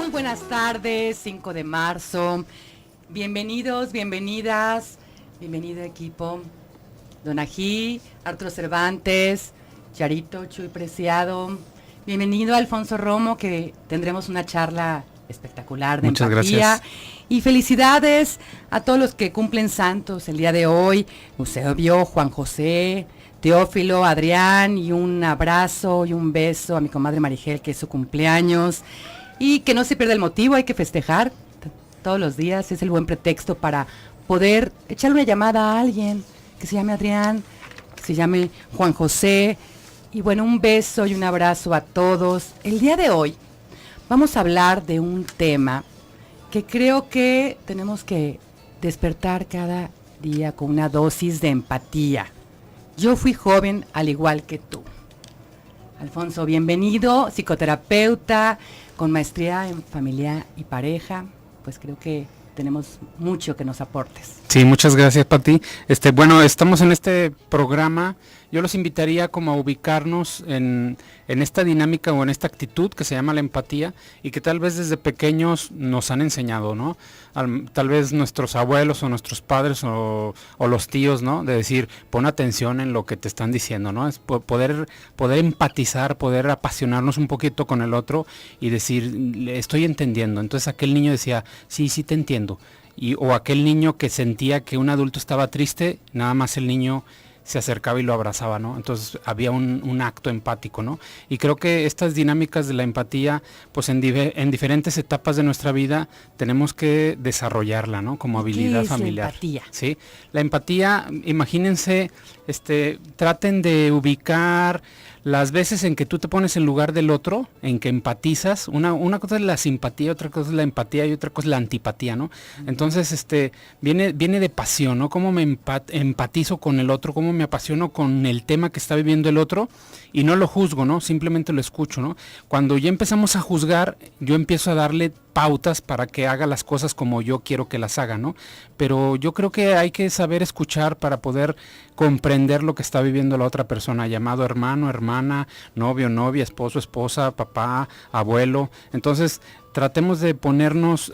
Muy buenas tardes, 5 de marzo. Bienvenidos, bienvenidas, bienvenido equipo. Donají, Arturo Cervantes, Charito, Chuy Preciado. Bienvenido Alfonso Romo, que tendremos una charla espectacular de Muchas empatía. Gracias. Y felicidades a todos los que cumplen santos el día de hoy. Eusebio, Juan José, Teófilo, Adrián, y un abrazo y un beso a mi comadre Marigel, que es su cumpleaños. Y que no se pierda el motivo, hay que festejar todos los días, es el buen pretexto para poder echarle una llamada a alguien que se llame Adrián, que se llame Juan José. Y bueno, un beso y un abrazo a todos. El día de hoy vamos a hablar de un tema que creo que tenemos que despertar cada día con una dosis de empatía. Yo fui joven al igual que tú. Alfonso, bienvenido, psicoterapeuta con maestría en familia y pareja. Pues creo que tenemos mucho que nos aportes. Sí, muchas gracias, Pati. Bueno, estamos en este programa. Yo los invitaría como a ubicarnos en esta dinámica o en esta actitud que se llama la empatía y que tal vez desde pequeños nos han enseñado, ¿no? Tal vez nuestros abuelos o nuestros padres o los tíos, ¿no? De decir, pon atención en lo que te están diciendo, ¿no? Es poder empatizar, poder apasionarnos un poquito con el otro y decir, le estoy entendiendo. Entonces aquel niño decía, sí, sí te entiendo. O aquel niño que sentía que un adulto estaba triste, nada más el niño se acercaba y lo abrazaba, ¿no? Entonces había un acto empático, ¿no? Y creo que estas dinámicas de la empatía, pues en diferentes etapas de nuestra vida tenemos que desarrollarla, ¿no? Como habilidad familiar. La empatía? Sí, la empatía, imagínense, traten de ubicar las veces en que tú te pones en lugar del otro, en que empatizas. Una cosa es la simpatía, otra cosa es la empatía y otra cosa es la antipatía, ¿no? Entonces, viene de pasión, ¿no? Cómo me empatizo con el otro, cómo me apasiono con el tema que está viviendo el otro y no lo juzgo, ¿no? Simplemente lo escucho, ¿no? Cuando ya empezamos a juzgar, yo empiezo a darle pautas para que haga las cosas como yo quiero que las haga, ¿no? Pero yo creo que hay que saber escuchar para poder comprender lo que está viviendo la otra persona, llamado hermano, hermana, novio, novia, esposo, esposa, papá, abuelo. Entonces, tratemos de ponernos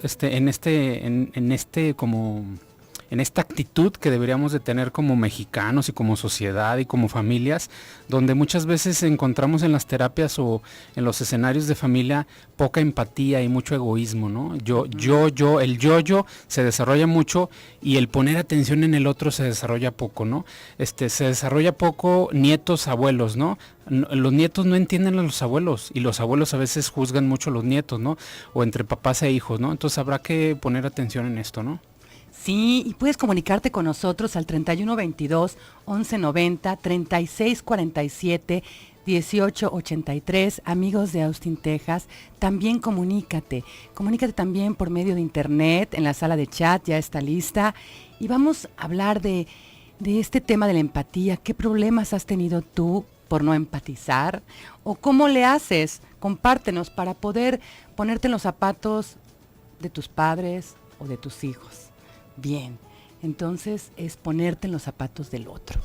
en esta actitud que deberíamos de tener como mexicanos y como sociedad y como familias, donde muchas veces encontramos en las terapias o en los escenarios de familia poca empatía y mucho egoísmo, ¿no? El yo se desarrolla mucho y el poner atención en el otro se desarrolla poco, ¿no? Se desarrolla poco nietos, abuelos, ¿no? Los nietos no entienden a los abuelos y los abuelos a veces juzgan mucho a los nietos, ¿no? O entre papás e hijos, ¿no? Entonces habrá que poner atención en esto, ¿no? Sí, y puedes comunicarte con nosotros al 3122 1190 3647 1883, amigos de Austin, Texas. También comunícate también por medio de internet, en la sala de chat ya está lista, y vamos a hablar de este tema de la empatía. ¿Qué problemas has tenido tú por no empatizar? ¿O cómo le haces? Compártenos para poder ponerte en los zapatos de tus padres o de tus hijos. Bien, entonces es ponerte en los zapatos del otro.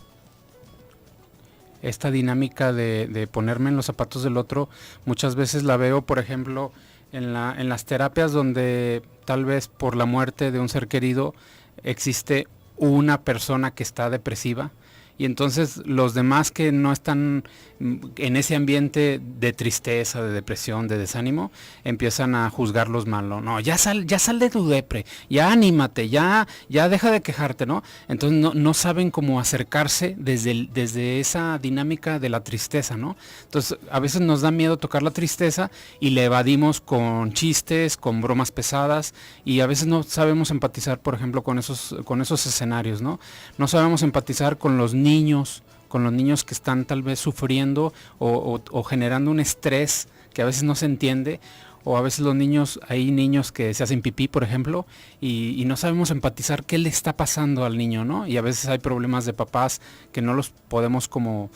Esta dinámica de ponerme en los zapatos del otro, muchas veces la veo, por ejemplo, en las terapias donde tal vez por la muerte de un ser querido existe una persona que está depresiva. Y entonces los demás que no están en ese ambiente de tristeza, de depresión, de desánimo, empiezan a juzgarlos mal, ¿no? No, ya sal de tu depre, ya anímate, ya deja de quejarte, ¿no? Entonces no saben cómo acercarse desde esa dinámica de la tristeza, ¿no? Entonces a veces nos da miedo tocar la tristeza y le evadimos con chistes, con bromas pesadas, y a veces no sabemos empatizar, por ejemplo, con esos escenarios, ¿no? No sabemos empatizar con los niños que están tal vez sufriendo o generando un estrés que a veces no se entiende, o a veces hay niños que se hacen pipí, por ejemplo, y no sabemos empatizar qué le está pasando al niño, ¿no? Y a veces hay problemas de papás que no los podemos como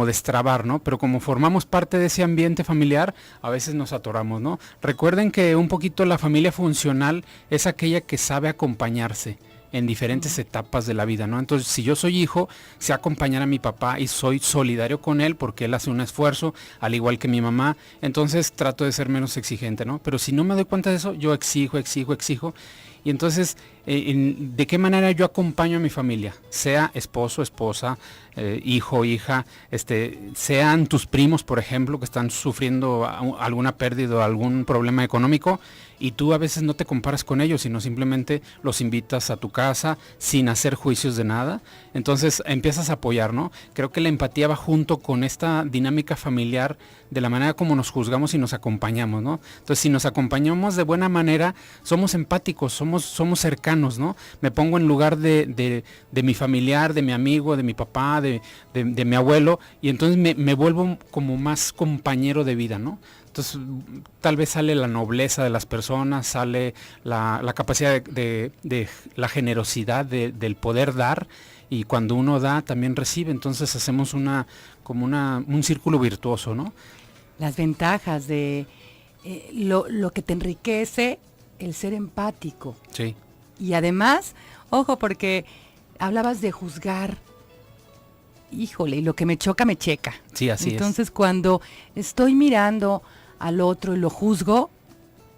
destrabar, ¿no? Pero como formamos parte de ese ambiente familiar, a veces nos atoramos, ¿no? Recuerden que un poquito la familia funcional es aquella que sabe acompañarse en diferentes etapas de la vida, ¿no? Entonces, si yo soy hijo, sé acompañar a mi papá y soy solidario con él porque él hace un esfuerzo, al igual que mi mamá, entonces trato de ser menos exigente, ¿no? Pero si no me doy cuenta de eso, yo exijo, y entonces, ¿de qué manera yo acompaño a mi familia? Sea esposo, esposa, hijo, hija, sean tus primos, por ejemplo, que están sufriendo alguna pérdida o algún problema económico, y tú a veces no te comparas con ellos, sino simplemente los invitas a tu casa sin hacer juicios de nada. Entonces empiezas a apoyar, ¿no? Creo que la empatía va junto con esta dinámica familiar de la manera como nos juzgamos y nos acompañamos, ¿no? Entonces, si nos acompañamos de buena manera, somos empáticos, somos cercanos, ¿no? Me pongo en lugar de mi familiar, de mi amigo, de mi papá, de mi abuelo, y entonces me vuelvo como más compañero de vida, ¿no? Entonces, tal vez sale la nobleza de las personas, sale la capacidad de la generosidad del poder dar, y cuando uno da, también recibe. Entonces hacemos un círculo virtuoso, ¿no? Las ventajas de lo que te enriquece el ser empático. Sí. Y además, ojo, porque hablabas de juzgar. Híjole, y lo que me choca, me checa. Sí, así es. Entonces, cuando estoy mirando al otro y lo juzgo,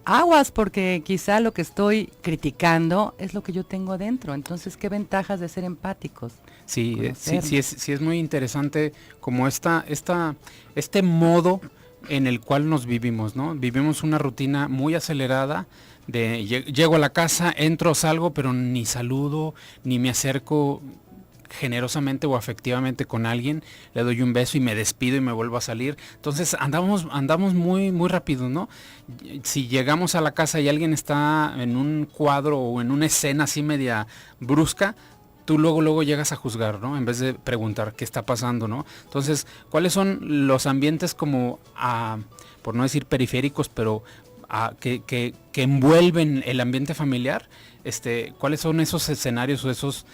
aguas, porque quizá lo que estoy criticando es lo que yo tengo adentro. Entonces, ¿qué ventajas de ser empáticos? Sí, sí es muy interesante como este modo en el cual nos vivimos, ¿no? Vivimos una rutina muy acelerada de llego a la casa, entro, salgo, pero ni saludo, ni me acerco generosamente o afectivamente con alguien, le doy un beso y me despido y me vuelvo a salir. Entonces andamos muy, muy rápido, ¿no? Si llegamos a la casa y alguien está en un cuadro o en una escena así media brusca, tú luego llegas a juzgar, ¿no? En vez de preguntar qué está pasando, ¿no? Entonces, ¿cuáles son los ambientes como, por no decir periféricos, pero que envuelven el ambiente familiar? ¿Cuáles son esos escenarios o esos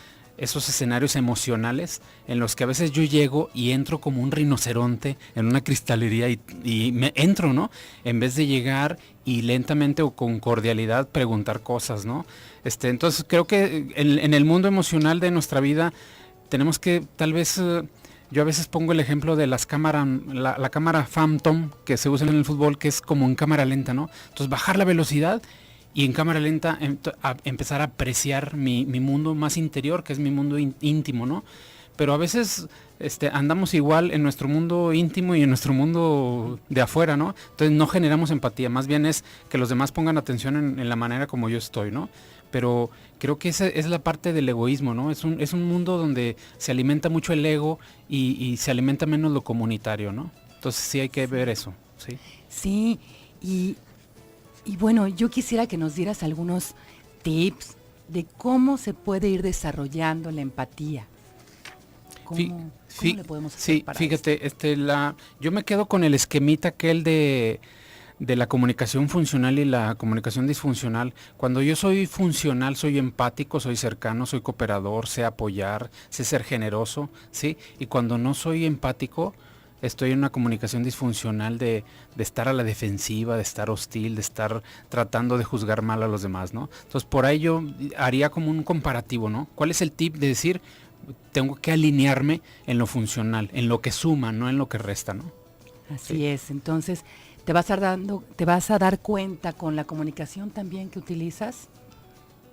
escenarios emocionales en los que a veces yo llego y entro como un rinoceronte en una cristalería y me entro, ¿no? En vez de llegar y lentamente o con cordialidad preguntar cosas, ¿no? Entonces creo que en el mundo emocional de nuestra vida tenemos que tal vez... yo a veces pongo el ejemplo de las cámaras, la cámara Phantom que se usa en el fútbol, que es como en cámara lenta, ¿no? Entonces bajar la velocidad y en cámara lenta empezar a apreciar mi mundo más interior, que es mi mundo íntimo, ¿no? Pero a veces andamos igual en nuestro mundo íntimo y en nuestro mundo de afuera, ¿no? Entonces no generamos empatía, más bien es que los demás pongan atención en la manera como yo estoy, ¿no? Pero creo que esa es la parte del egoísmo, ¿no? Es un mundo donde se alimenta mucho el ego y se alimenta menos lo comunitario, ¿no? Entonces sí hay que ver eso, ¿sí? Sí, y bueno, yo quisiera que nos dieras algunos tips de cómo se puede ir desarrollando la empatía. ¿Cómo le podemos hacer para fíjate, yo me quedo con el esquemita aquel de la comunicación funcional y la comunicación disfuncional. Cuando yo soy funcional, soy empático, soy cercano, soy cooperador, sé apoyar, sé ser generoso, ¿sí? Y cuando no soy empático, estoy en una comunicación disfuncional de estar a la defensiva, de estar hostil, de estar tratando de juzgar mal a los demás, ¿no? Entonces, por ahí yo haría como un comparativo, ¿no? ¿Cuál es el tip de decir, tengo que alinearme en lo funcional, en lo que suma, no en lo que resta, ¿no? Así sí. Es, entonces, ¿te vas a dar cuenta con la comunicación también que utilizas?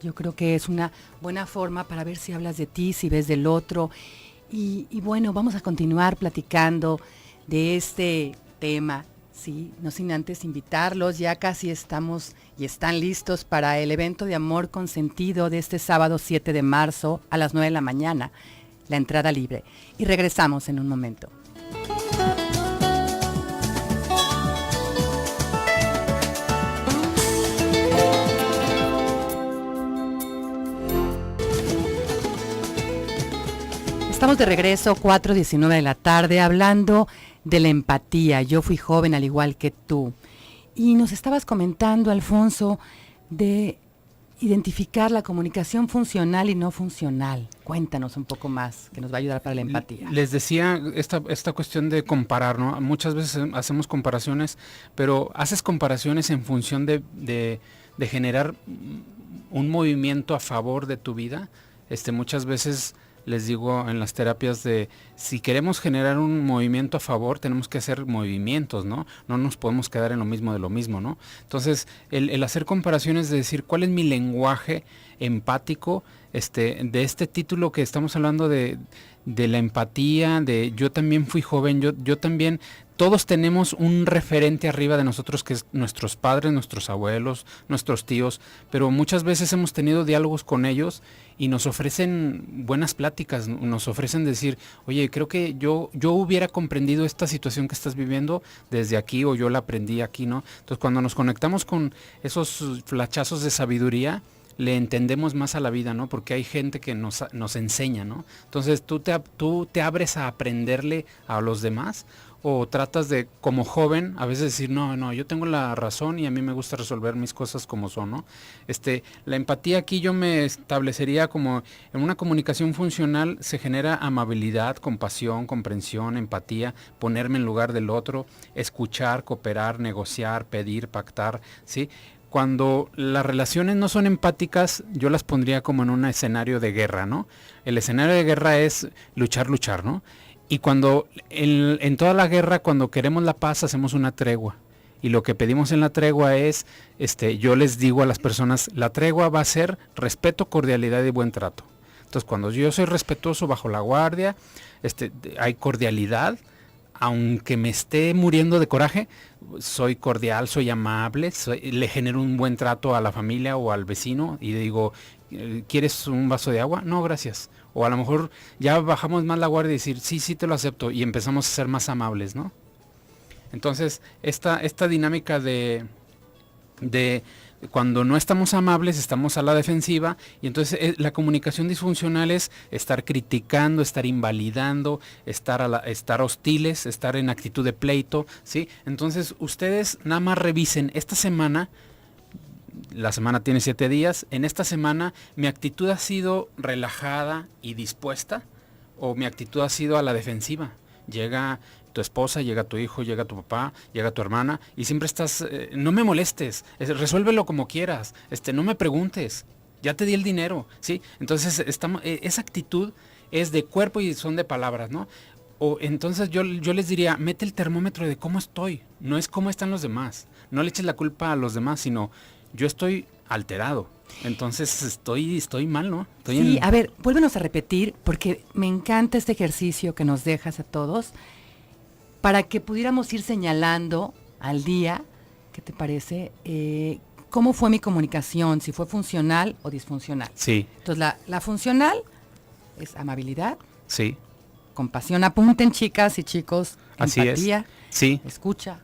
Yo creo que es una buena forma para ver si hablas de ti, si ves del otro. Y bueno, vamos a continuar platicando de este tema, ¿sí? No sin antes invitarlos, ya casi estamos y están listos para el evento de Amor con Sentido de este sábado 7 de marzo a las 9 de la mañana, la entrada libre. Y regresamos en un momento. Estamos de regreso, 4:19 de la tarde, hablando de la empatía. Yo fui joven al igual que tú. Y nos estabas comentando, Alfonso, de identificar la comunicación funcional y no funcional. Cuéntanos un poco más, que nos va a ayudar para la empatía. Les decía esta cuestión de comparar, ¿no? Muchas veces hacemos comparaciones, pero haces comparaciones en función de generar un movimiento a favor de tu vida. Muchas veces les digo en las terapias de, si queremos generar un movimiento a favor, tenemos que hacer movimientos, ¿no? No nos podemos quedar en lo mismo de lo mismo, ¿no? Entonces, el hacer comparaciones de decir, ¿cuál es mi lenguaje empático? De este título que estamos hablando de la empatía, de yo también fui joven, yo también, todos tenemos un referente arriba de nosotros que es nuestros padres, nuestros abuelos, nuestros tíos, pero muchas veces hemos tenido diálogos con ellos y nos ofrecen buenas pláticas, nos ofrecen decir, oye, creo que yo hubiera comprendido esta situación que estás viviendo desde aquí, o yo la aprendí aquí, ¿no? Entonces, cuando nos conectamos con esos flachazos de sabiduría, le entendemos más a la vida, ¿no? Porque hay gente que nos enseña, ¿no? Entonces, tú te abres a aprenderle a los demás, o tratas de, como joven, a veces decir, no, yo tengo la razón y a mí me gusta resolver mis cosas como son, ¿no? La empatía aquí yo me establecería como en una comunicación funcional se genera amabilidad, compasión, comprensión, empatía, ponerme en lugar del otro, escuchar, cooperar, negociar, pedir, pactar, ¿sí? Cuando las relaciones no son empáticas, yo las pondría como en un escenario de guerra, ¿no? El escenario de guerra es luchar, ¿no? Y cuando en toda la guerra, cuando queremos la paz, hacemos una tregua. Y lo que pedimos en la tregua es, yo les digo a las personas, la tregua va a ser respeto, cordialidad y buen trato. Entonces, cuando yo soy respetuoso bajo la guardia, hay cordialidad, aunque me esté muriendo de coraje, soy cordial, soy amable, le genero un buen trato a la familia o al vecino y digo, ¿quieres un vaso de agua? No, gracias. O a lo mejor ya bajamos más la guardia y decir, sí, te lo acepto, y empezamos a ser más amables, ¿no? Entonces, esta dinámica de cuando no estamos amables, estamos a la defensiva, y entonces la comunicación disfuncional es estar criticando, estar invalidando, estar hostiles, estar en actitud de pleito, ¿sí? Entonces, ustedes nada más revisen esta semana. La semana tiene 7 días. En esta semana, ¿mi actitud ha sido relajada y dispuesta? ¿O mi actitud ha sido a la defensiva? Llega tu esposa, llega tu hijo, llega tu papá, llega tu hermana y siempre estás, no me molestes, resuélvelo como quieras, no me preguntes, ya te di el dinero, ¿sí? Entonces, esa actitud es de cuerpo y son de palabras, ¿no? O entonces yo les diría, mete el termómetro de cómo estoy, no es cómo están los demás. No le eches la culpa a los demás, sino yo estoy alterado. Entonces estoy mal, ¿no? A ver, vuélvenos a repetir, porque me encanta este ejercicio que nos dejas a todos, para que pudiéramos ir señalando al día, ¿qué te parece? ¿Cómo fue mi comunicación? Si fue funcional o disfuncional. Sí. Entonces, la funcional es amabilidad. Sí. Compasión. Apunten, chicas y chicos. Así empatía. Es. Sí. Escucha.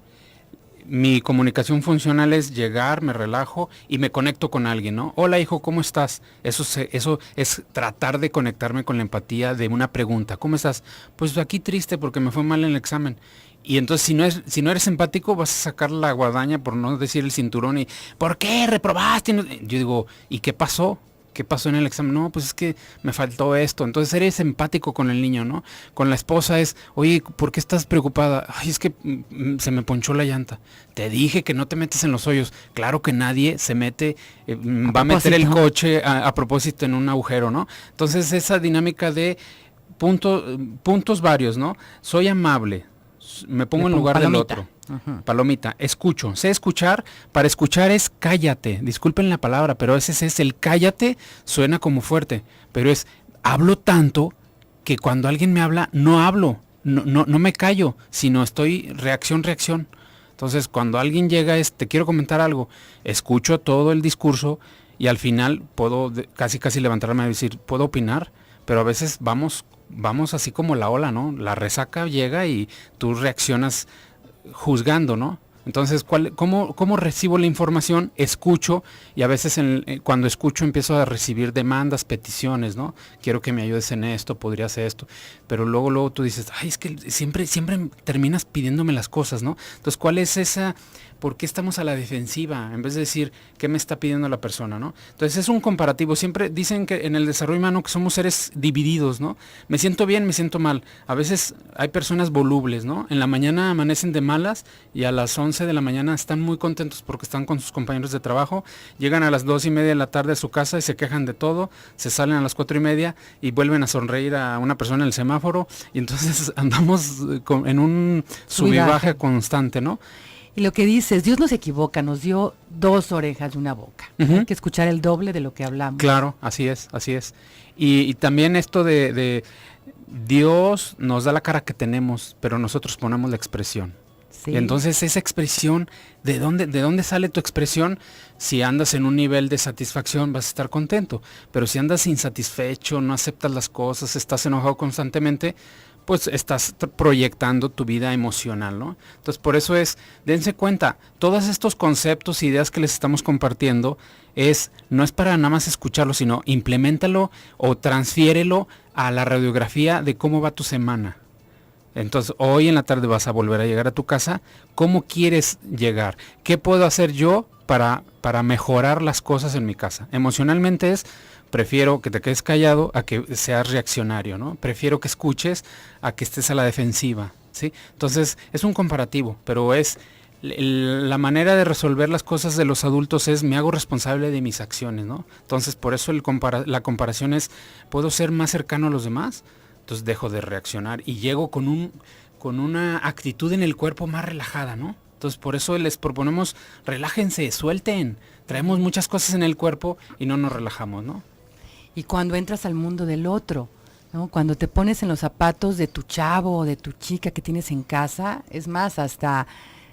Mi comunicación funcional es llegar, me relajo y me conecto con alguien, ¿no? Hola, hijo, ¿cómo estás? Eso es tratar de conectarme con la empatía de una pregunta. ¿Cómo estás? Pues aquí triste porque me fue mal en el examen. Y entonces si no eres empático vas a sacar la guadaña, por no decir el cinturón, y ¿por qué reprobaste? Yo digo, ¿y qué pasó? ¿Qué pasó en el examen? No, pues es que me faltó esto. Entonces eres empático con el niño, ¿no? Con la esposa es, oye, ¿por qué estás preocupada? Ay, es que se me ponchó la llanta. Te dije que no te metes en los hoyos. Claro que nadie se mete, va a meter el coche a propósito en un agujero, ¿no? Entonces esa dinámica de puntos varios, ¿no? Soy amable, me pongo en lugar del otro. Uh-huh. Palomita, escucho, sé escuchar. Para escuchar es cállate, disculpen la palabra, pero ese es el cállate, suena como fuerte, pero es hablo tanto que cuando alguien me habla no hablo, no me callo, sino estoy reacción. Entonces cuando alguien llega te quiero comentar algo, escucho todo el discurso y al final puedo casi levantarme y decir, puedo opinar, pero a veces vamos así como la ola, ¿no? La resaca llega y tú reaccionas juzgando, ¿no? Entonces, ¿cómo recibo la información? Escucho, y a veces cuando escucho empiezo a recibir demandas, peticiones, ¿no? Quiero que me ayudes en esto, podría hacer esto, pero luego tú dices, ay, es que siempre terminas pidiéndome las cosas, ¿no? Entonces, ¿cuál es esa? ¿por qué estamos a la defensiva? En vez de decir, ¿qué me está pidiendo la persona, ¿no? Entonces es un comparativo. Siempre dicen que en el desarrollo humano que somos seres divididos, ¿no? Me siento bien, me siento mal. A veces hay personas volubles, ¿no? En la mañana amanecen de malas y a las 11 de la mañana están muy contentos porque están con sus compañeros de trabajo. Llegan a las 2:30 de la tarde a su casa y se quejan de todo. Se salen a las 4:30 y vuelven a sonreír a una persona en el semáforo. Y entonces andamos en un sub y baja constante, ¿no? Y lo que dices, Dios no se equivoca, nos dio 2 orejas y una boca. Hay que escuchar el doble de lo que hablamos. Claro, así es, así es. Y también esto de Dios nos da la cara que tenemos, pero nosotros ponemos la expresión. Sí. Entonces esa expresión, ¿de dónde sale tu expresión? Si andas en un nivel de satisfacción vas a estar contento, pero si andas insatisfecho, no aceptas las cosas, estás enojado constantemente, pues estás proyectando tu vida emocional, ¿no? Entonces por eso dense cuenta, todos estos conceptos, ideas que les estamos compartiendo, no es para nada más escucharlo, sino implementalo o transfiérelo a la radiografía de cómo va tu semana. Entonces hoy en la tarde vas a volver a llegar a tu casa, ¿cómo quieres llegar? ¿Qué puedo hacer yo para mejorar las cosas en mi casa? Emocionalmente prefiero que te quedes callado a que seas reaccionario, ¿no? Prefiero que escuches a que estés a la defensiva, ¿sí? Entonces es un comparativo, pero la manera de resolver las cosas de los adultos me hago responsable de mis acciones, ¿no? Entonces por eso la comparación ¿puedo ser más cercano a los demás? Entonces dejo de reaccionar y llego con una actitud en el cuerpo más relajada, ¿no? Entonces por eso les proponemos, relájense, suelten, traemos muchas cosas en el cuerpo y no nos relajamos, ¿no? Y cuando entras al mundo del otro, ¿no? Cuando te pones en los zapatos de tu chavo o de tu chica que tienes en casa, es más, hasta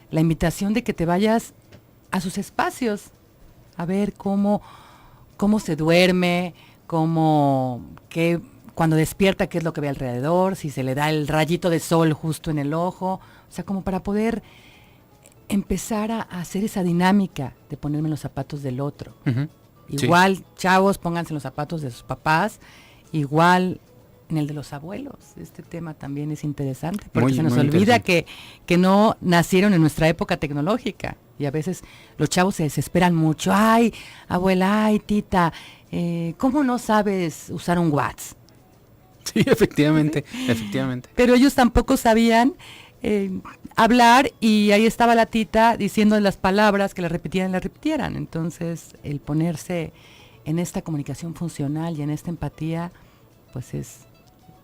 la invitación de que te vayas a sus espacios, a ver cómo se duerme, cuando despierta, qué es lo que ve alrededor, si se le da el rayito de sol justo en el ojo, o sea, como para poder empezar a hacer esa dinámica de ponerme en los zapatos del otro. Uh-huh. Igual, sí. Chavos, pónganse en los zapatos de sus papás, igual en el de los abuelos. Este tema también es interesante, porque se nos olvida que no nacieron en nuestra época tecnológica, y a veces los chavos se desesperan mucho. Ay, abuela, ay, tita, ¿cómo no sabes usar un WhatsApp? Sí, efectivamente, efectivamente. Pero ellos tampoco sabían hablar, y ahí estaba la tita diciendo las palabras que le repitieran. Entonces, el ponerse en esta comunicación funcional y en esta empatía, pues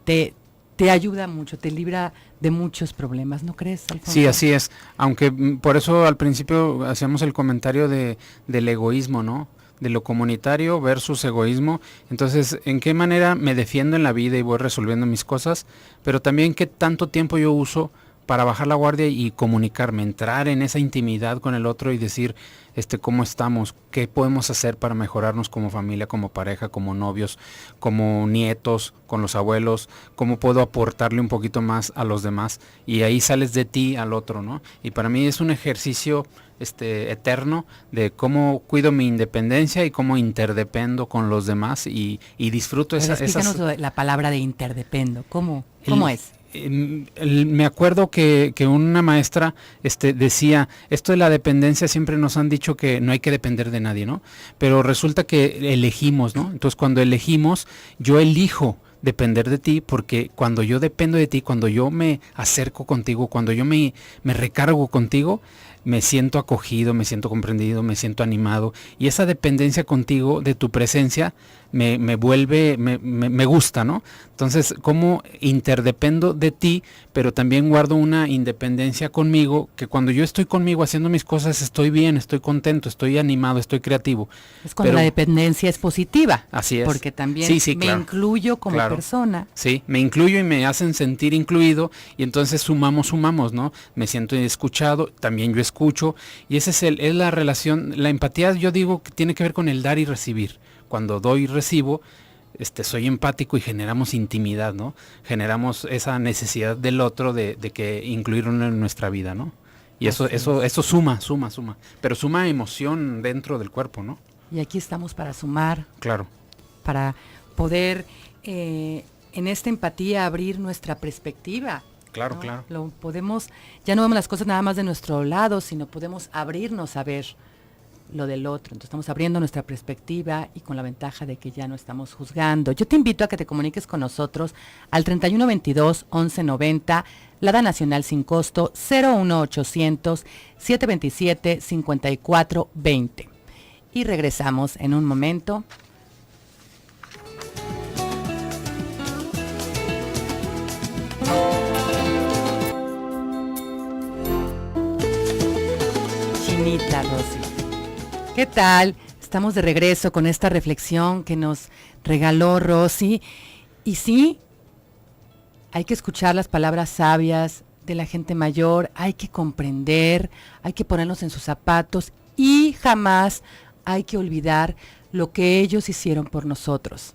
te ayuda mucho, te libra de muchos problemas, ¿no crees, Alfonso? Sí, así es. Aunque por eso al principio hacíamos el comentario del egoísmo, ¿no? De lo comunitario versus egoísmo. Entonces, ¿en qué manera me defiendo en la vida y voy resolviendo mis cosas? Pero también qué tanto tiempo yo uso para bajar la guardia y comunicarme, entrar en esa intimidad con el otro y decir, cómo estamos, qué podemos hacer para mejorarnos como familia, como pareja, como novios, como nietos, con los abuelos, cómo puedo aportarle un poquito más a los demás, y ahí sales de ti al otro, ¿no? Y para mí es un ejercicio eterno de cómo cuido mi independencia y cómo interdependo con los demás y disfruto explícanos la palabra de interdependo, ¿cómo es? Me acuerdo que una maestra decía, esto de la dependencia siempre nos han dicho que no hay que depender de nadie, ¿no? Pero resulta que elegimos, ¿no? Entonces cuando elegimos, yo elijo depender de ti, porque cuando yo dependo de ti, cuando yo me acerco contigo, cuando yo me recargo contigo, me siento acogido, me siento comprendido, me siento animado, y esa dependencia contigo, de tu presencia, me gusta, ¿no? Entonces, ¿cómo interdependo de ti, pero también guardo una independencia conmigo, que cuando yo estoy conmigo haciendo mis cosas, estoy bien, estoy contento, estoy animado, estoy creativo? Es cuando la dependencia es positiva. Así es. Porque también claro, incluyo como persona. Sí, me incluyo y me hacen sentir incluido, y entonces sumamos, ¿no? Me siento escuchado, también yo escucho, y esa es la relación. La empatía, yo digo, que tiene que ver con el dar y recibir. Cuando doy y recibo, soy empático y generamos intimidad, ¿no? Generamos esa necesidad del otro de que incluirlo en nuestra vida, ¿no? Y eso suma, pero suma emoción dentro del cuerpo, ¿no? Y aquí estamos para sumar. Claro. Para poder en esta empatía abrir nuestra perspectiva. claro, ¿no? claro. Lo podemos, ya no vemos las cosas nada más de nuestro lado, sino podemos abrirnos a ver lo del otro. Entonces estamos abriendo nuestra perspectiva y con la ventaja de que ya no estamos juzgando. Yo te invito a que te comuniques con nosotros al 3122-1190, Lada Nacional sin costo, 01800-727-5420. Y regresamos en un momento. Chinita Rosy, ¿qué tal? Estamos de regreso con esta reflexión que nos regaló Rosy. Y sí, hay que escuchar las palabras sabias de la gente mayor, hay que comprender, hay que ponernos en sus zapatos y jamás hay que olvidar lo que ellos hicieron por nosotros.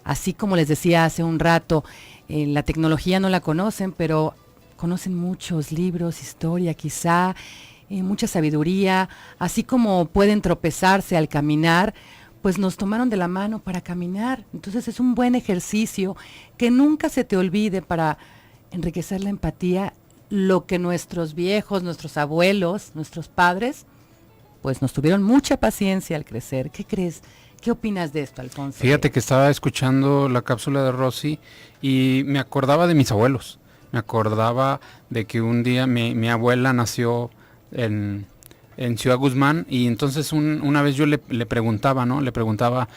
Así como les decía hace un rato, la tecnología no la conocen, pero conocen muchos libros, historia quizá, mucha sabiduría, así como pueden tropezarse al caminar, pues nos tomaron de la mano para caminar. Entonces es un buen ejercicio que nunca se te olvide para enriquecer la empatía, lo que nuestros viejos, nuestros abuelos, nuestros padres, pues nos tuvieron mucha paciencia al crecer. ¿Qué crees? ¿Qué opinas de esto, Alfonso? Fíjate que estaba escuchando la cápsula de Rosy y me acordaba de mis abuelos. Me acordaba de que un día mi abuela nació en Ciudad Guzmán y entonces una vez yo le preguntaba, ¿no? Le preguntaba,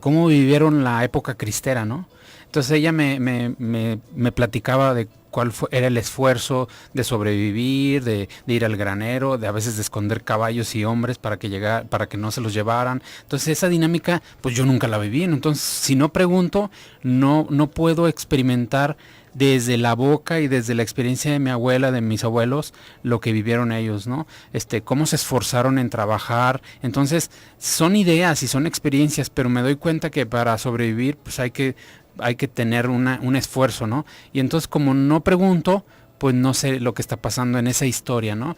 cómo vivieron la época cristera, ¿no? Entonces ella me platicaba de cuál era el esfuerzo de sobrevivir, de ir al granero, de a veces de esconder caballos y hombres para que no se los llevaran. Entonces esa dinámica, pues yo nunca la viví. Entonces, si no pregunto, no puedo experimentar desde la boca y desde la experiencia de mi abuela, de mis abuelos, lo que vivieron ellos, ¿no? Cómo se esforzaron en trabajar. Entonces, son ideas y son experiencias, pero me doy cuenta que para sobrevivir, pues hay que tener un esfuerzo, ¿no? Y entonces, como no pregunto, pues no sé lo que está pasando en esa historia, ¿no?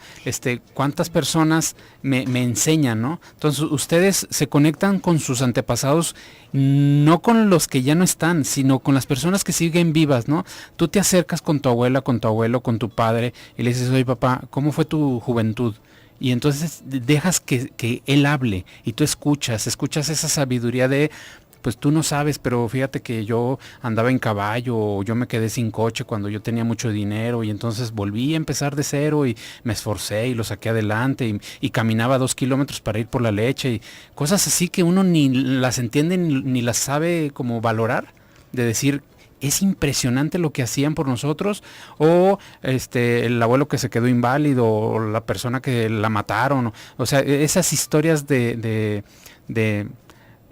Cuántas personas me enseñan, ¿no? Entonces, ustedes se conectan con sus antepasados, no con los que ya no están, sino con las personas que siguen vivas, ¿no? Tú te acercas con tu abuela, con tu abuelo, con tu padre, y le dices, oye papá, ¿cómo fue tu juventud? Y entonces dejas que él hable, y tú escuchas esa sabiduría de, pues tú no sabes, pero fíjate que yo andaba en caballo, o yo me quedé sin coche cuando yo tenía mucho dinero, y entonces volví a empezar de cero y me esforcé y lo saqué adelante, y caminaba 2 kilómetros para ir por la leche, y cosas así que uno ni las entiende ni las sabe como valorar, de decir, es impresionante lo que hacían por nosotros, o el abuelo que se quedó inválido, o la persona que la mataron, o sea, esas historias de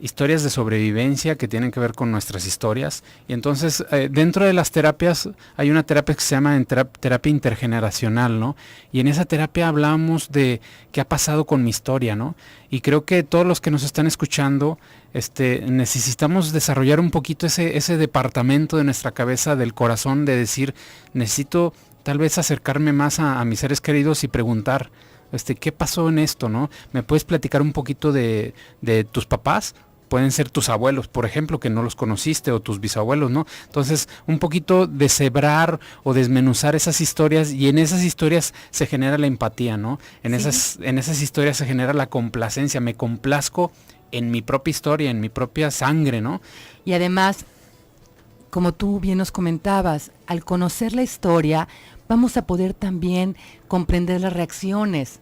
historias de sobrevivencia que tienen que ver con nuestras historias. Y entonces dentro de las terapias hay una terapia que se llama terapia intergeneracional, ¿no? Y en esa terapia hablamos de qué ha pasado con mi historia, ¿no? Y creo que todos los que nos están escuchando necesitamos desarrollar un poquito ese departamento de nuestra cabeza, del corazón, de decir, necesito tal vez acercarme más a mis seres queridos y preguntar, ¿qué pasó en esto, no? ¿Me puedes platicar un poquito de tus papás? Pueden ser tus abuelos, por ejemplo, que no los conociste, o tus bisabuelos, ¿no? Entonces, un poquito deshebrar o desmenuzar esas historias, y en esas historias se genera la empatía, ¿no? En esas historias se genera la complacencia, me complazco en mi propia historia, en mi propia sangre, ¿no? Y además, como tú bien nos comentabas, al conocer la historia, vamos a poder también comprender las reacciones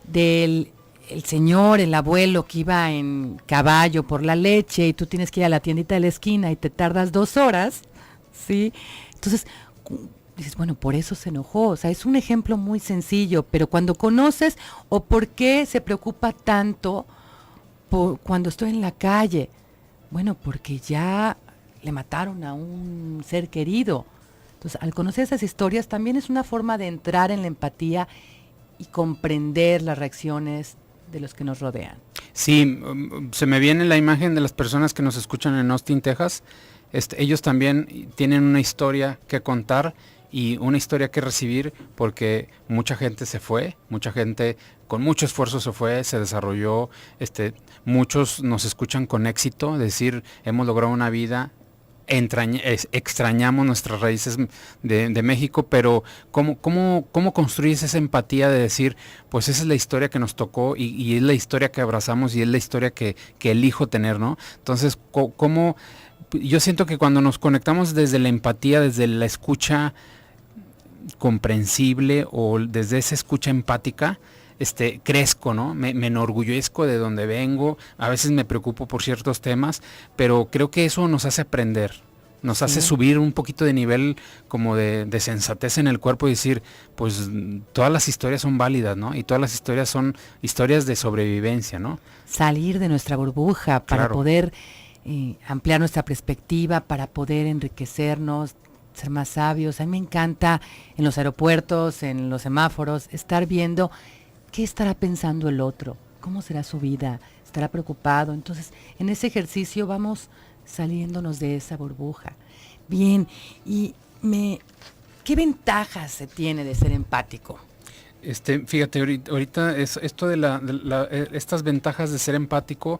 del señor, el abuelo que iba en caballo por la leche, y tú tienes que ir a la tiendita de la esquina y te tardas 2 horas, ¿sí? Entonces, dices, bueno, por eso se enojó. O sea, es un ejemplo muy sencillo, pero cuando conoces, o por qué se preocupa tanto cuando estoy en la calle, bueno, porque ya le mataron a un ser querido. Entonces, al conocer esas historias, también es una forma de entrar en la empatía y comprender las reacciones de los que nos rodean. Sí, se me viene la imagen de las personas que nos escuchan en Austin, Texas. Ellos también tienen una historia que contar y una historia que recibir, porque mucha gente se fue, mucha gente con mucho esfuerzo se fue, se desarrolló, muchos nos escuchan con éxito, decir, hemos logrado una vida extrañamos nuestras raíces de México, pero ¿cómo construyes esa empatía de decir, pues esa es la historia que nos tocó y es la historia que abrazamos y es la historia que elijo tener, ¿no? Entonces, ¿cómo? Yo siento que cuando nos conectamos desde la empatía, desde la escucha comprensible o desde esa escucha empática, crezco, ¿no? Me enorgullezco de donde vengo, a veces me preocupo por ciertos temas, pero creo que eso nos hace aprender, nos hace subir un poquito de nivel como de sensatez en el cuerpo y decir, pues todas las historias son válidas, ¿no? Y todas las historias son historias de sobrevivencia, ¿no? Salir de nuestra burbuja para poder ampliar nuestra perspectiva, para poder enriquecernos, ser más sabios. A mí me encanta en los aeropuertos, en los semáforos, estar viendo qué estará pensando el otro, cómo será su vida, estará preocupado. Entonces, en ese ejercicio vamos saliéndonos de esa burbuja. Bien, ¿qué ventajas se tiene de ser empático? Fíjate, ahorita es esto de estas ventajas de ser empático,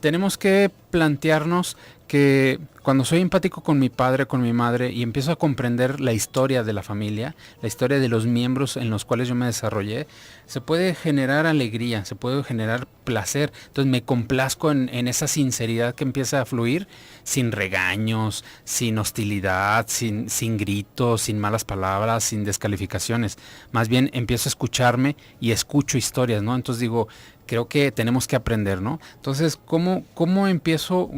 tenemos que plantearnos que cuando soy empático con mi padre, con mi madre y empiezo a comprender la historia de la familia, la historia de los miembros en los cuales yo me desarrollé, se puede generar alegría, se puede generar placer. Entonces me complazco en esa sinceridad que empieza a fluir sin regaños, sin hostilidad, sin gritos, sin malas palabras, sin descalificaciones. Más bien empiezo a escucharme y escucho historias, ¿no? Entonces digo, creo que tenemos que aprender, ¿no? Entonces, ¿cómo empiezo?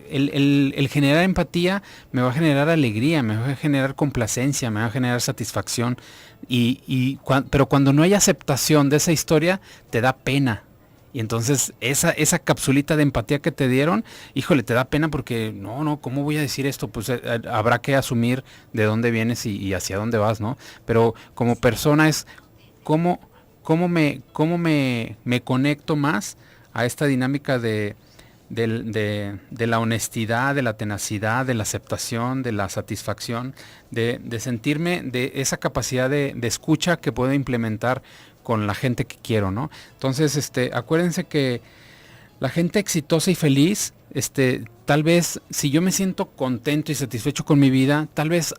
El generar empatía me va a generar alegría, me va a generar complacencia, me va a generar satisfacción. Pero cuando no hay aceptación de esa historia, te da pena. Y entonces esa capsulita de empatía que te dieron, híjole, te da pena porque no, ¿cómo voy a decir esto? Pues habrá que asumir de dónde vienes y hacia dónde vas, ¿no? Pero como persona es cómo me conecto más a esta dinámica de la honestidad, de la tenacidad, de la aceptación, de la satisfacción, de sentirme de esa capacidad de escucha que puedo implementar con la gente que quiero, ¿no? Entonces, acuérdense que la gente exitosa y feliz, tal vez si yo me siento contento y satisfecho con mi vida, tal vez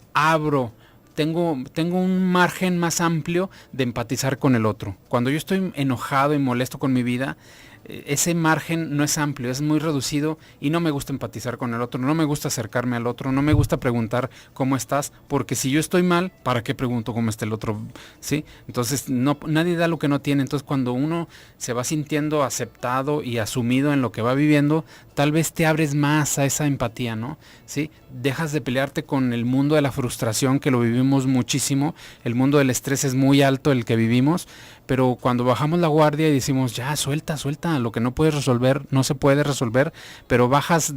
tengo un margen más amplio de empatizar con el otro. Cuando yo estoy enojado y molesto con mi vida, ese margen no es amplio, es muy reducido y no me gusta empatizar con el otro, no me gusta acercarme al otro, no me gusta preguntar cómo estás, porque si yo estoy mal, ¿para qué pregunto cómo está el otro? ¿Sí? Entonces nadie da lo que no tiene. Entonces cuando uno se va sintiendo aceptado y asumido en lo que va viviendo, tal vez te abres más a esa empatía, ¿no? ¿Sí? Dejas de pelearte con el mundo de la frustración, que lo vivimos muchísimo, el mundo del estrés es muy alto el que vivimos, pero cuando bajamos la guardia y decimos, ya, suelta, lo que no puedes resolver, no se puede resolver, pero bajas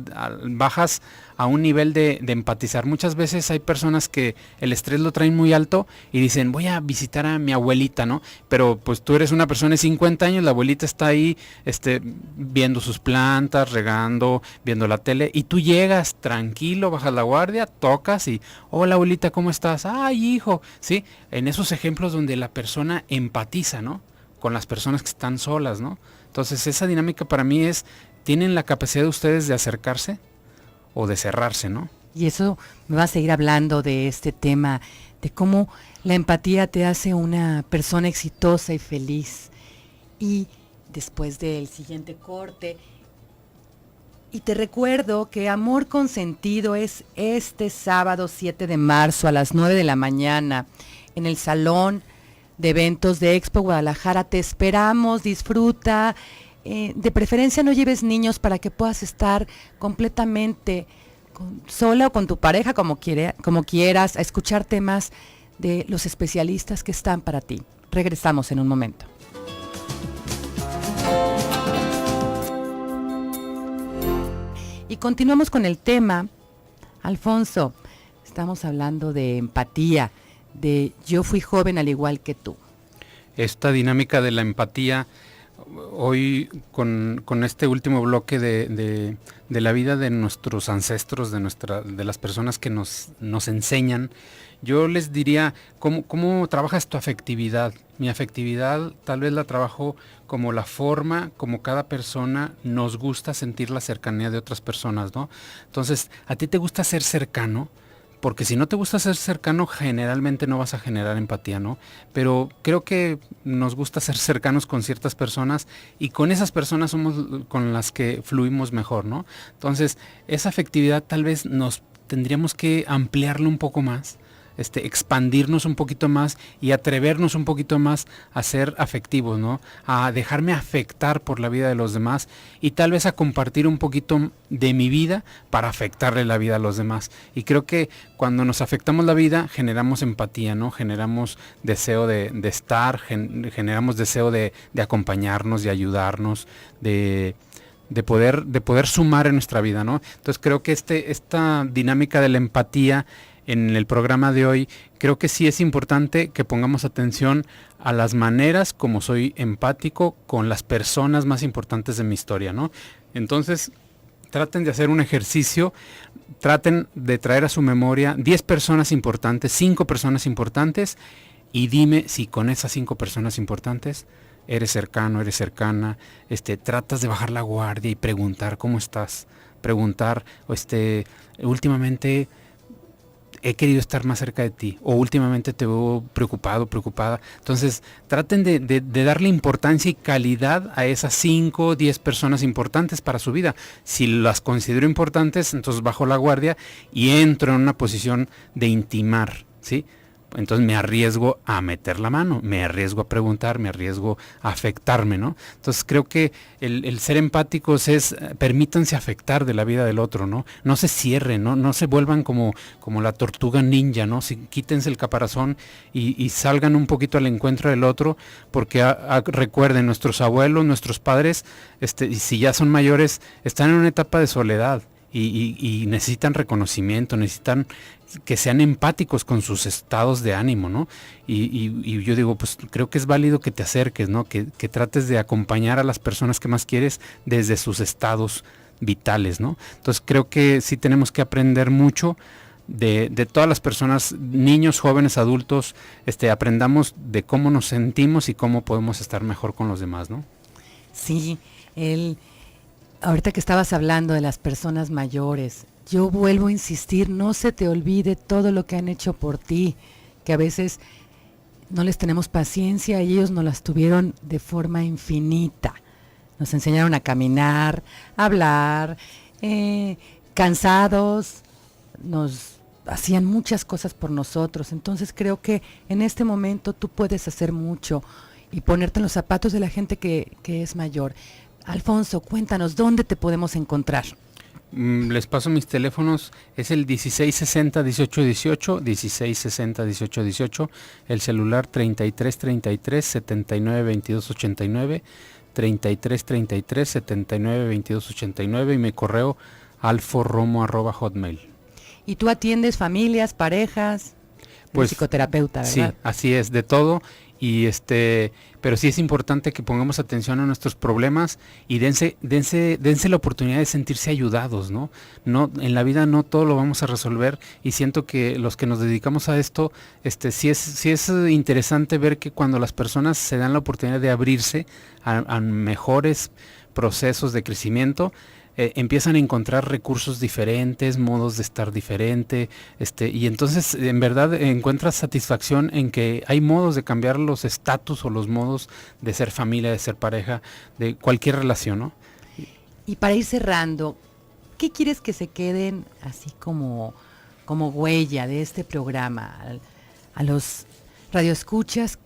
a un nivel de empatizar. Muchas veces hay personas que el estrés lo traen muy alto y dicen, voy a visitar a mi abuelita, ¿no? Pero pues tú eres una persona de 50 años, la abuelita está ahí, viendo sus plantas, regando, viendo la tele, y tú llegas tranquilo, bajas la guardia, tocas y, hola abuelita, ¿cómo estás? Ay, hijo, ¿sí? En esos ejemplos donde la persona empatiza, ¿no? Con las personas que están solas, ¿no? Entonces esa dinámica para mí ¿tienen la capacidad de ustedes de acercarse o de cerrarse, ¿no? Y eso me va a seguir hablando de este tema, de cómo la empatía te hace una persona exitosa y feliz. Y después del siguiente corte, y te recuerdo que Amor Consentido es este sábado 7 de marzo a las 9 de la mañana en el Salón de Eventos de Expo Guadalajara. Te esperamos, disfruta. De preferencia no lleves niños para que puedas estar completamente sola o con tu pareja, como quieras, a escuchar temas de los especialistas que están para ti. Regresamos en un momento. Y continuamos con el tema. Alfonso, estamos hablando de empatía, de yo fui joven al igual que tú. Esta dinámica de la empatía, hoy con este último bloque de la vida de nuestros ancestros, de las personas que nos enseñan, yo les diría, ¿cómo trabajas tu afectividad? Mi afectividad tal vez la trabajo como la forma, como cada persona nos gusta sentir la cercanía de otras personas, ¿no? Entonces, ¿a ti te gusta ser cercano? Porque si no te gusta ser cercano, generalmente no vas a generar empatía, ¿no? Pero creo que nos gusta ser cercanos con ciertas personas y con esas personas somos con las que fluimos mejor, ¿no? Entonces, esa afectividad tal vez nos tendríamos que ampliarlo un poco más, expandirnos un poquito más y atrevernos un poquito más a ser afectivos, ¿no? A dejarme afectar por la vida de los demás y tal vez a compartir un poquito de mi vida para afectarle la vida a los demás. Y creo que cuando nos afectamos la vida generamos empatía, ¿no? Generamos deseo de estar, generamos deseo de acompañarnos, de ayudarnos, de poder sumar en nuestra vida, ¿no? Entonces creo que esta dinámica de la empatía en el programa de hoy, creo que sí es importante que pongamos atención a las maneras como soy empático con las personas más importantes de mi historia, ¿no? Entonces, traten de hacer un ejercicio, traten de traer a su memoria 10 personas importantes, 5 personas importantes, y dime si con esas 5 personas importantes eres cercano, eres cercana, tratas de bajar la guardia y preguntar cómo estás, preguntar, últimamente he querido estar más cerca de ti, o últimamente te veo preocupado, preocupada. Entonces, traten de darle importancia y calidad a esas 5 o 10 personas importantes para su vida. Si las considero importantes, entonces bajo la guardia y entro en una posición de intimar, ¿sí? Entonces me arriesgo a meter la mano, me arriesgo a preguntar, me arriesgo a afectarme, ¿no? Entonces creo que el ser empáticos es, permítanse afectar de la vida del otro, ¿no? No se cierren, no se vuelvan como la tortuga ninja, ¿no? Quítense el caparazón y salgan un poquito al encuentro del otro, porque recuerden, nuestros abuelos, nuestros padres, si ya son mayores, están en una etapa de soledad. Y necesitan reconocimiento, necesitan que sean empáticos con sus estados de ánimo, ¿no? Y yo digo, pues creo que es válido que te acerques, ¿no? Que trates de acompañar a las personas que más quieres desde sus estados vitales, ¿no? Entonces creo que sí tenemos que aprender mucho de todas las personas, niños, jóvenes, adultos, aprendamos de cómo nos sentimos y cómo podemos estar mejor con los demás, ¿no? Sí, ahorita que estabas hablando de las personas mayores, yo vuelvo a insistir, no se te olvide todo lo que han hecho por ti, que a veces no les tenemos paciencia y ellos nos las tuvieron de forma infinita. Nos enseñaron a caminar, a hablar, cansados, nos hacían muchas cosas por nosotros. Entonces creo que en este momento tú puedes hacer mucho y ponerte en los zapatos de la gente que es mayor. Alfonso, cuéntanos, ¿dónde te podemos encontrar? Les paso mis teléfonos, es el 1660-1818, 1660-1818, el celular 3333-792289, 3333-792289 y mi correo alforromo@hotmail. ¿Y tú atiendes familias, parejas? Pues psicoterapeuta, ¿verdad? Sí, así es, de todo. Y pero sí es importante que pongamos atención a nuestros problemas y dense la oportunidad de sentirse ayudados, ¿no? En la vida no todo lo vamos a resolver y siento que los que nos dedicamos a esto, sí es interesante ver que cuando las personas se dan la oportunidad de abrirse a mejores procesos de crecimiento, empiezan a encontrar recursos diferentes, modos de estar diferente, y entonces en verdad encuentras satisfacción en que hay modos de cambiar los estatus o los modos de ser familia, de ser pareja, de cualquier relación, ¿no? Y para ir cerrando, ¿qué quieres que se queden así como huella de este programa? A los radioescuchas,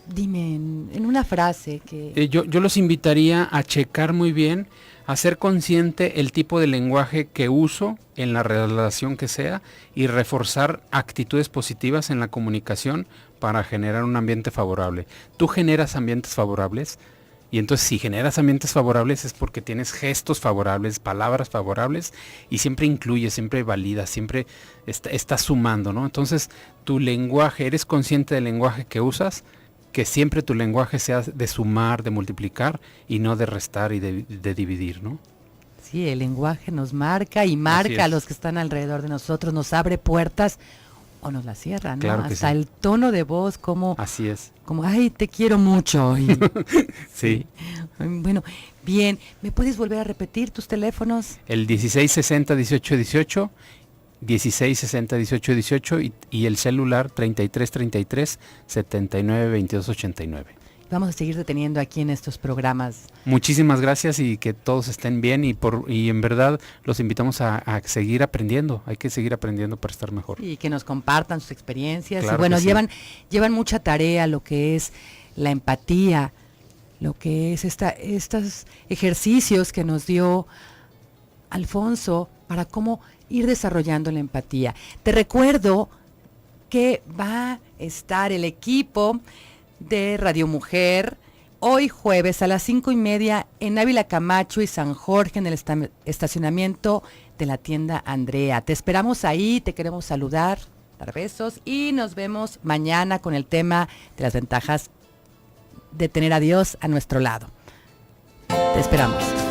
dime en una frase que... Yo los invitaría a checar muy bien, a ser consciente el tipo de lenguaje que uso en la relación que sea y reforzar actitudes positivas en la comunicación para generar un ambiente favorable. Tú generas ambientes favorables y entonces si generas ambientes favorables es porque tienes gestos favorables, palabras favorables y siempre incluyes, siempre validas, siempre estás sumando, ¿no? Entonces tu lenguaje, eres consciente del lenguaje que usas, que siempre tu lenguaje sea de sumar, de multiplicar y no de restar y de dividir, ¿no? Sí, el lenguaje nos marca y marca a los que están alrededor de nosotros, nos abre puertas o nos las cierra, ¿no? Claro que hasta sí. el tono de voz, como, así es. como, ay, te quiero mucho. Y, sí. Bueno, bien, ¿me puedes volver a repetir tus teléfonos? El 1660-1818, 1660-1818 y el celular 3333-792289. Vamos a seguir deteniendo aquí en estos programas. Muchísimas gracias y que todos estén bien y en verdad los invitamos a seguir aprendiendo. Hay que seguir aprendiendo para estar mejor. Y que nos compartan sus experiencias. Claro y bueno, sí. llevan mucha tarea lo que es la empatía, lo que es estos ejercicios que nos dio Alfonso para cómo ir desarrollando la empatía. Te recuerdo que va a estar el equipo de Radio Mujer hoy jueves a las 5:30 en Ávila Camacho y San Jorge en el estacionamiento de la tienda Andrea. Te esperamos ahí, te queremos saludar, dar besos y nos vemos mañana con el tema de las ventajas de tener a Dios a nuestro lado. Te esperamos.